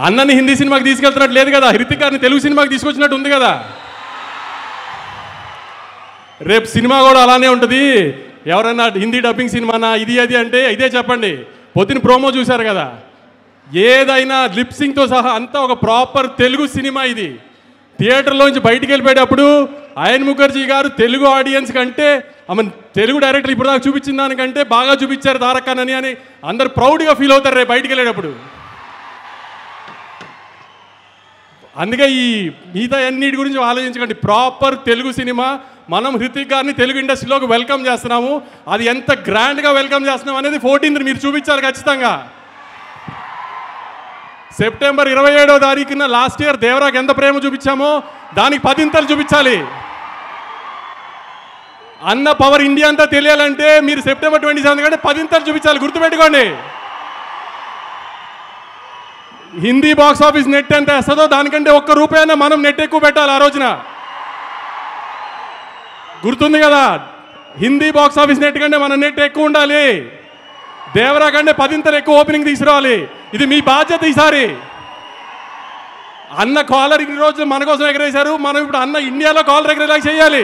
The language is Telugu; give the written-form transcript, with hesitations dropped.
అన్నని హిందీ సినిమాకి తీసుకెళ్తున్నట్టు లేదు కదా, హృతిక్ గారిని తెలుగు సినిమాకి తీసుకొచ్చినట్టు ఉంది కదా. రేపు సినిమా కూడా అలానే ఉంటుంది. ఎవరన్నా హిందీ డబ్బింగ్ సినిమానా ఇది అది అంటే ఇదే చెప్పండి. పొద్దున ప్రోమో చూశారు కదా, ఏదైనా లిప్సింగ్తో సహా అంతా ఒక ప్రాపర్ తెలుగు సినిమా. ఇది థియేటర్లోంచి బయటికి వెళ్ళిపోయేటప్పుడు అయన్ ముఖర్జీ గారు తెలుగు ఆడియన్స్ కంటే ఆమె తెలుగు డైరెక్టర్ ఇప్పుడు దాకా చూపించిన దానికంటే బాగా చూపించారు తారక్ ఖాన్ అని అందరు ప్రౌడ్గా ఫీల్ అవుతారు రేపు బయటికి వెళ్ళేటప్పుడు. అందుకే ఈ మిగతా అన్నిటి గురించి ఆలోచించకండి. Proper Telugu cinema. మనం హృతిక్ గారిని తెలుగు ఇండస్ట్రీలోకి వెల్కమ్ చేస్తున్నాము. అది ఎంత గ్రాండ్గా వెల్కమ్ చేస్తున్నాం అనేది 14th మీరు చూపించాలి ఖచ్చితంగా. సెప్టెంబర్ 27వ తారీఖున లాస్ట్ ఇయర్ దేవరాకి ఎంత ప్రేమ చూపించామో దానికి 10 చూపించాలి. అన్న పవర్ ఇండియా అంతా తెలియాలంటే మీరు సెప్టెంబర్ 27 కంటే 10 చూపించాలి. గుర్తుపెట్టుకోండి. హిందీ బాక్స్ ఆఫీస్ నెట్ ఎంత వేస్తుందో దానికంటే ₹1 మనం నెట్ ఎక్కువ పెట్టాలి ఆ రోజున. గుర్తుంది కదా, హిందీ బాక్స్ ఆఫీస్ నెట్ కంటే మన నెట్ ఎక్కువ ఉండాలి. దేవరా కంటే 10 ఎక్కువ ఓపెనింగ్ తీసుకురావాలి. ఇది మీ బాధ్యత. ఈసారి అన్న కాలర్ ఇన్ని రోజులు మన కోసం ఎగరేశారు, మనం ఇప్పుడు అన్న ఇండియాలో కాలర్ ఎగరేలాగా చేయాలి.